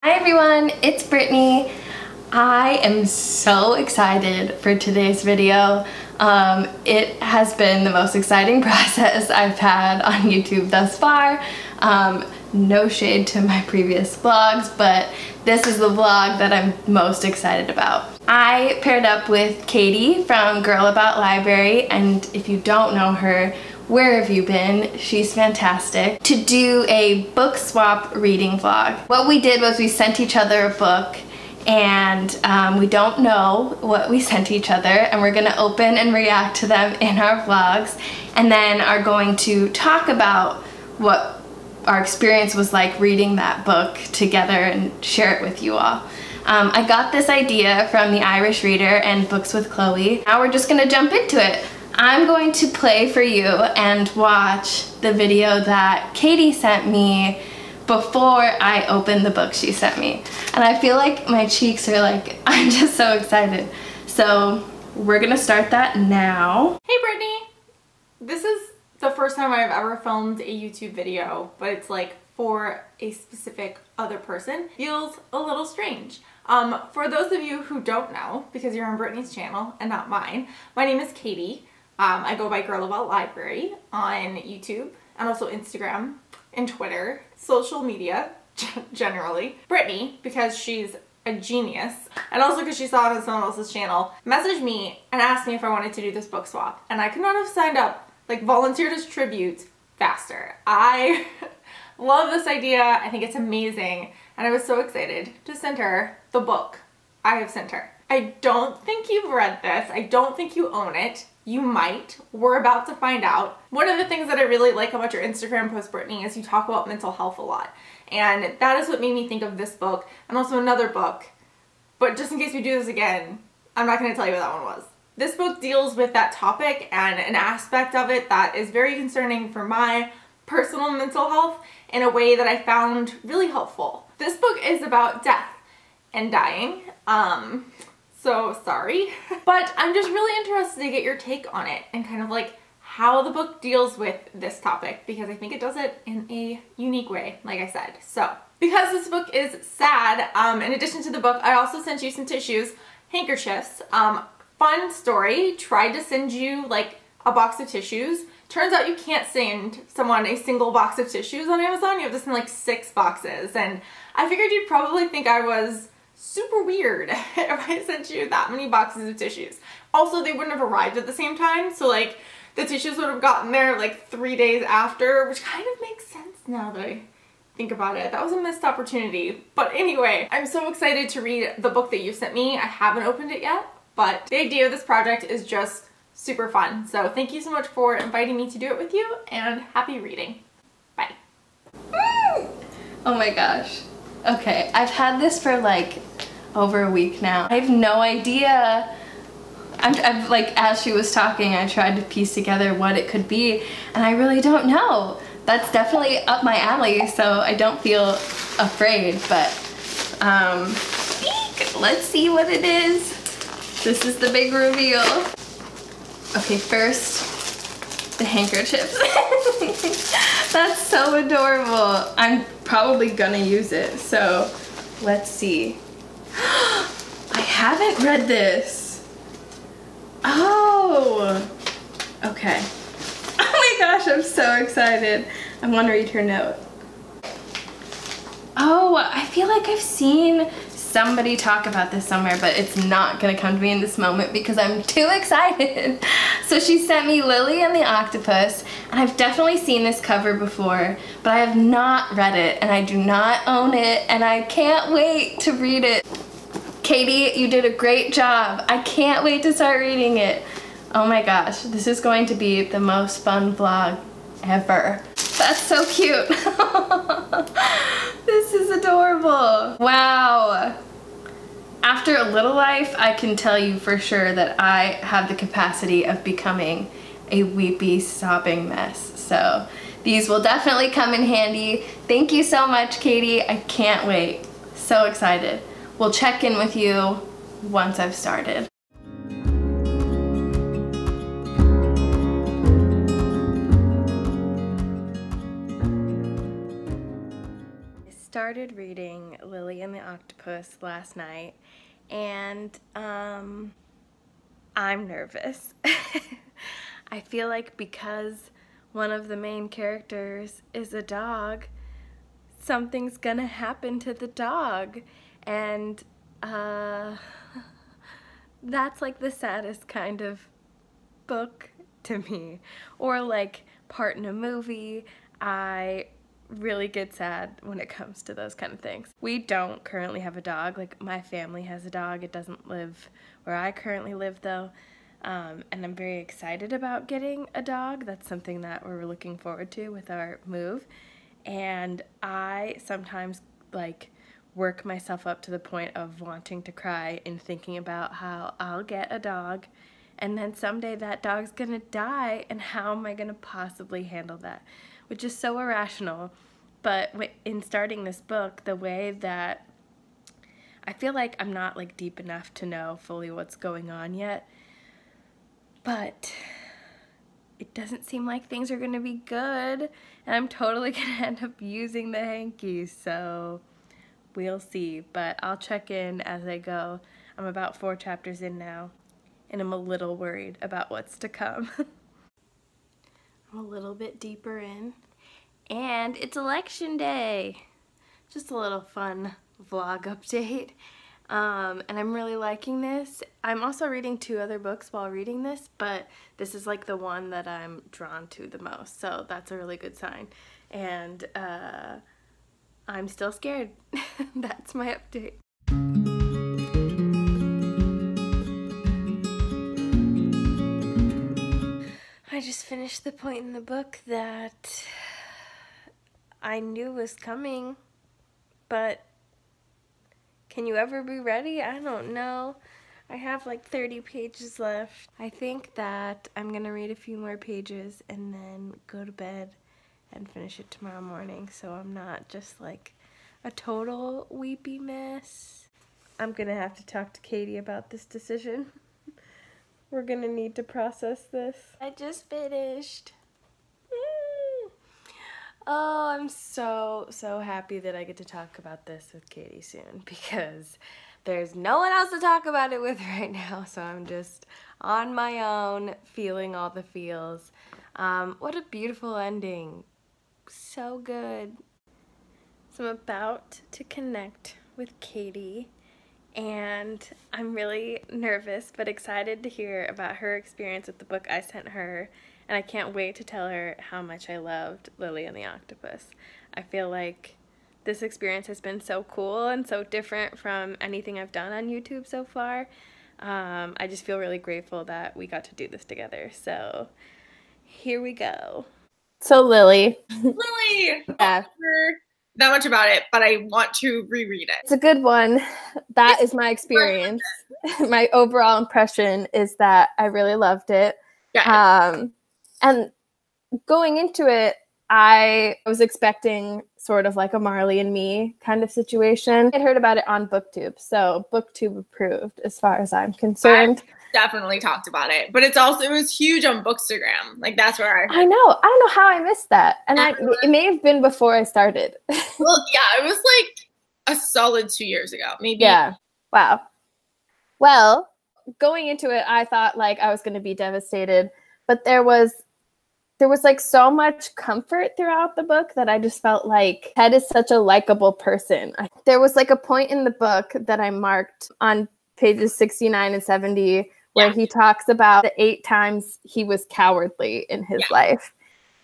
Hi everyone, it's Brittany. I am so excited for today's video. It has been the most exciting process I've had on YouTube thus far. No shade to my previous vlogs, but this is the vlog that I'm most excited about. I paired up with Katie from Girl About Library, and if you don't know her, where have you been? She's fantastic. To do a book swap reading vlog. What we did was we sent each other a book, and we don't know what we sent each other, and we're gonna open and react to them in our vlogs, and then are going to talk about what our experience was like reading that book together and share it with you all. I got this idea from the Irish Reader and Books with Chloe. Now we're just gonna jump into it. I'm going to play for you and watch the video that Katie sent me before I open the book she sent me. And I feel like my cheeks are like, I'm just so excited. So we're gonna start that now. Hey Brittany! This is the first time I've ever filmed a YouTube video, but it's like for a specific other person. Feels a little strange. For those of you who don't know, because you're on Brittany's channel and not mine, my name is Katie. I go by Girl About Library on YouTube and also Instagram and Twitter, social media generally. Brittany, because she's a genius, and also because she saw it on someone else's channel, messaged me and asked me if I wanted to do this book swap. And I could not have signed up, like volunteered as tribute, faster. I love this idea. I think it's amazing. And I was so excited to send her the book I have sent her. I don't think you've read this. I don't think you own it. You might. We're about to find out. One of the things that I really like about your Instagram post, Brittany, is you talk about mental health a lot. And that is what made me think of this book and also another book. But just in case we do this again, I'm not going to tell you what that one was. This book deals with that topic and an aspect of it that is very concerning for my personal mental health in a way that I found really helpful. This book is about death and dying. So sorry, but I'm just really interested to get your take on it and kind of like how the book deals with this topic, because I think it does it in a unique way, like I said. So because this book is sad, in addition to the book, I also sent you some tissues, handkerchiefs. Fun story, tried to send you like a box of tissues. Turns out you can't send someone a single box of tissues on Amazon. You have to send like 6 boxes, and I figured you'd probably think I was super weird if I sent you that many boxes of tissues. Also, they wouldn't have arrived at the same time, so like the tissues would have gotten there like 3 days after, which kind of makes sense now that I think about it. That was a missed opportunity. But anyway, I'm so excited to read the book that you sent me. I haven't opened it yet, but the idea of this project is just super fun. So thank you so much for inviting me to do it with you, and happy reading. Bye. Oh my gosh. Okay, I've had this for like over a week now. I have no idea. I've like, as she was talking, I tried to piece together what it could be, and I really don't know. That's definitely up my alley, so I don't feel afraid, but let's see what it is. This is the big reveal. Okay, first, the handkerchiefs. That's so adorable. I'm probably gonna use it, so let's see. I haven't read this. Oh, okay. Oh my gosh, I'm so excited. I'm gonna read her note. Oh, I feel like I've seen somebody talk about this somewhere, but it's not gonna come to me in this moment because I'm too excited. So she sent me Lily and the Octopus, and I've definitely seen this cover before, but I have not read it, and I do not own it, and I can't wait to read it. Katie, you did a great job. I can't wait to start reading it. Oh my gosh, this is going to be the most fun vlog ever. That's so cute. This is adorable. Wow. After a little life, I can tell you for sure that I have the capacity of becoming a weepy, sobbing mess. So these will definitely come in handy. Thank you so much, Katie. I can't wait. So excited. We'll check in with you once I've started. started reading Lily and the Octopus last night, and I'm nervous. I feel like because one of the main characters is a dog, something's gonna happen to the dog, and that's like the saddest kind of book to me. Or like part in a movie. I really get sad when it comes to those kind of things. We don't currently have a dog. Like, my family has a dog. It doesn't live where I currently live though. And I'm very excited about getting a dog. That's something that we're looking forward to with our move. And I sometimes like work myself up to the point of wanting to cry and thinking about how I'll get a dog and then someday that dog's gonna die, and how am I gonna possibly handle that? Which is so irrational. But in starting this book, the way that I feel like I'm not like deep enough to know fully what's going on yet, but it doesn't seem like things are gonna be good, and I'm totally gonna end up using the hankies, so we'll see. But I'll check in as I go. I'm about 4 chapters in now, and I'm a little worried about what's to come. I'm a little bit deeper in, and it's election day. Just a little fun vlog update. And I'm really liking this. I'm also reading 2 other books while reading this, but this is like the one that I'm drawn to the most, so that's a really good sign. And I'm still scared. That's my update. I just finished the point in the book that I knew was coming, but can you ever be ready? I don't know. I have like 30 pages left. I think that I'm gonna read a few more pages and then go to bed and finish it tomorrow morning, so I'm not just like a total weepy mess. I'm gonna have to talk to Katie about this decision. We're gonna need to process this. I just finished. Oh, I'm so happy that I get to talk about this with Katie soon, because there's no one else to talk about it with right now, so I'm just on my own, feeling all the feels. What a beautiful ending. So good. So I'm about to connect with Katie, and I'm really nervous but excited to hear about her experience with the book I sent her, and I can't wait to tell her how much I loved Lily and the Octopus. I feel like this experience has been so cool and so different from anything I've done on YouTube so far. I just feel really grateful that we got to do this together. So here we go. So Lily. Lily! Yeah. That much about it, but I want to reread it. It's a good one. That is my experience. My overall impression is that I really loved it. Yeah. And going into it, I was expecting sort of like a Marley and Me kind of situation. I heard about it on BookTube, so BookTube approved as far as I'm concerned. I definitely talked about it, but it was huge on Bookstagram. Like, that's where I know. I don't know how I missed that, and it may have been before I started. Well, yeah, it was like a solid 2 years ago, maybe. Yeah. Wow. Well, going into it, I thought like I was going to be devastated, but there was like so much comfort throughout the book that I just felt like Ted is such a likable person. There was like a point in the book that I marked on pages 69 and 70 where he talks about the 8 times he was cowardly in his life.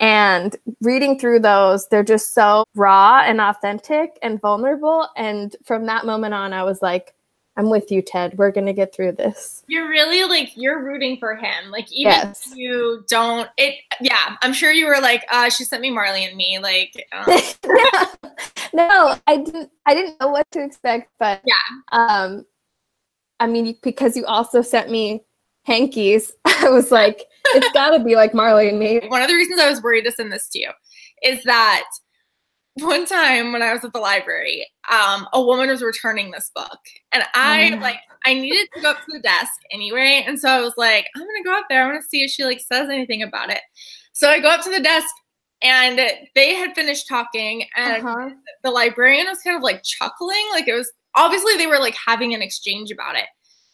And reading through those, they're just so raw and authentic and vulnerable. And from that moment on, I was like, I'm with you, Ted. We're going to get through this. You're really like, you're rooting for him. Like, even if you don't, I'm sure you were like, she sent me Marley and Me. Like, No, I didn't know what to expect, but I mean, because you also sent me hankies, I was like, it's got to be like Marley and Me. One of the reasons I was worried to send this to you is that one time when I was at the library, a woman was returning this book, and I needed to go up to the desk anyway, and so I was like, I'm gonna go up there, I want to see if she like says anything about it. So I go up to the desk, and they had finished talking, and the librarian was kind of like chuckling, like it was obviously they were like having an exchange about it.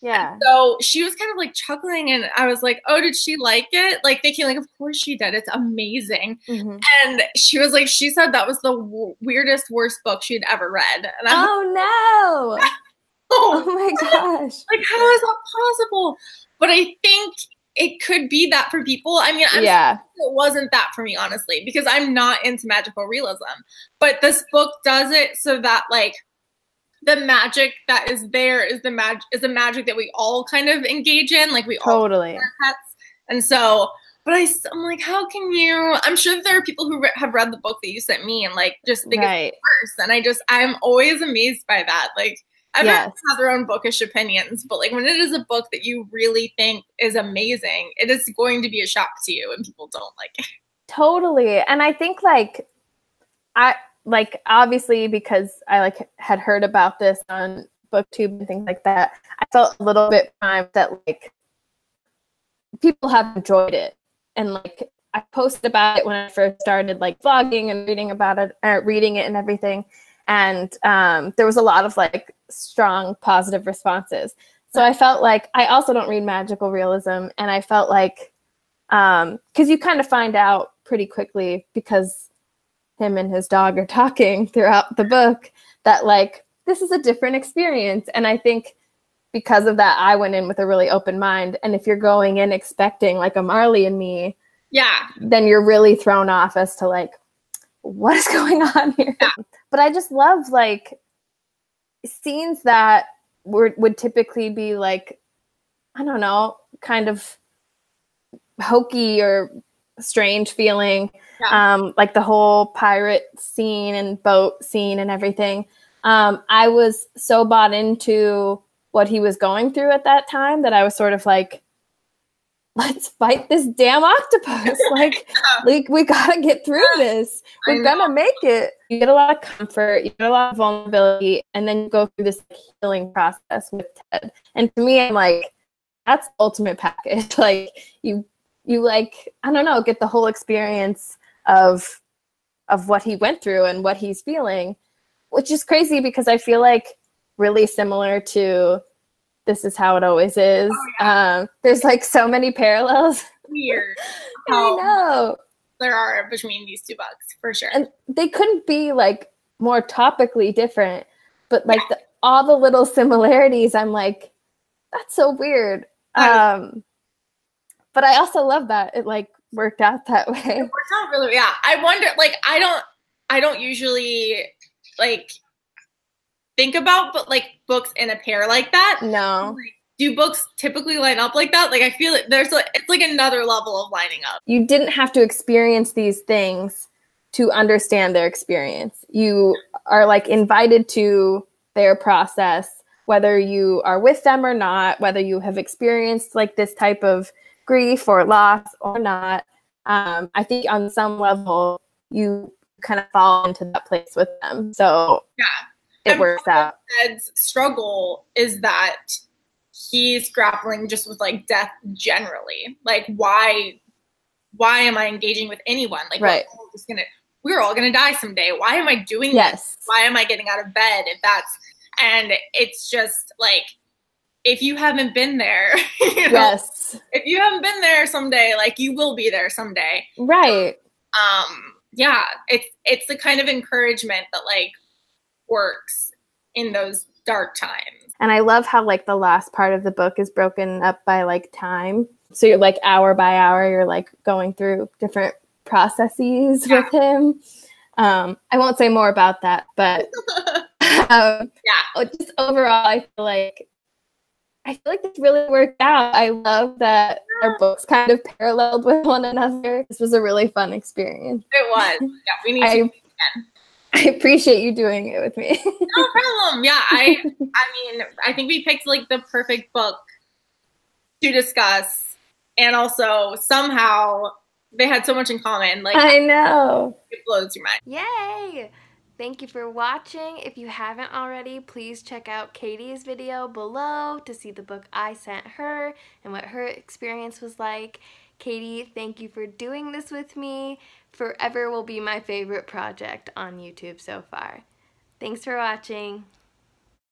Yeah. And so she was kind of like chuckling, and I was like, "Oh, did she like it?" Like thinking, like, "Of course she did. It's amazing." And she was like, she said that was the weirdest, worst book she'd ever read. And oh no! Oh my gosh! Like, how is that possible? But I think it could be that for people. I mean, it wasn't that for me, honestly, because I'm not into magical realism. But this book does it so that like the magic that is there is the magic that we all kind of engage in, like we all have pets. And so, but I'm like, how can you? I'm sure that there are people who have read the book that you sent me and like just think it's worse. And I'm always amazed by that. Like, everyone has their own bookish opinions, but like when it is a book that you really think is amazing, it is going to be a shock to you, and people don't like it. Totally. And I think like obviously because I like had heard about this on BookTube and things like that, I felt a little bit primed that like people have enjoyed it. And like I posted about it when I first started like vlogging and reading about it, reading it and everything. And there was a lot of like strong positive responses. So I felt like I also don't read magical realism, and I felt like because you kind of find out pretty quickly because him and his dog are talking throughout the book that like this is a different experience. And I think because of that, I went in with a really open mind. And if you're going in expecting like a Marley and Me, then you're really thrown off as to like, what is going on here? But I just love like scenes that would typically be like, I don't know, kind of hokey or strange feeling, like the whole pirate scene and boat scene and everything. I was so bought into what he was going through at that time that I was sort of like, let's fight this damn octopus. Like we gotta get through this. We're gonna make it. You get a lot of comfort, you get a lot of vulnerability, and then you go through this healing process with Ted. And to me, I'm like, that's the ultimate package. Like you like, I don't know, get the whole experience of what he went through and what he's feeling, which is crazy because I feel like really similar to This Is How It Always Is. There's like so many parallels. Weird. I know. There are between these two books, for sure. And they couldn't be like more topically different, but like all the little similarities, I'm like, that's so weird. But I also love that it like worked out that way. It worked out really, I wonder, like, I don't usually like think about, but like books in a pair like that. No. Like, do books typically line up like that? Like, I feel like it's like another level of lining up. You didn't have to experience these things to understand their experience. You are like invited to their process, whether you are with them or not, whether you have experienced like this type of grief or loss or not. I think on some level you kind of fall into that place with them. So it works out. Ted's struggle is that he's grappling just with like death generally. Like why am I engaging with anyone? Like we're all gonna die someday. Why am I doing this? Why am I getting out of bed and it's just like, if you haven't been there, you know, if you haven't been there someday, like you will be there someday. Right. It's the kind of encouragement that like works in those dark times. And I love how like the last part of the book is broken up by like time. So you're like hour by hour, you're like going through different processes with him. I won't say more about that, but just overall, I feel like this really worked out. I love that our books kind of paralleled with one another. This was a really fun experience. It was. Yeah, we need to do it again. I appreciate you doing it with me. No problem. Yeah, I mean, I think we picked like the perfect book to discuss, and also somehow they had so much in common. Like, I know. It blows your mind. Yay! Thank you for watching. If you haven't already, please check out Katie's video below to see the book I sent her and what her experience was like. Katie, thank you for doing this with me. forever will be my favorite project on YouTube so far. Thanks for watching.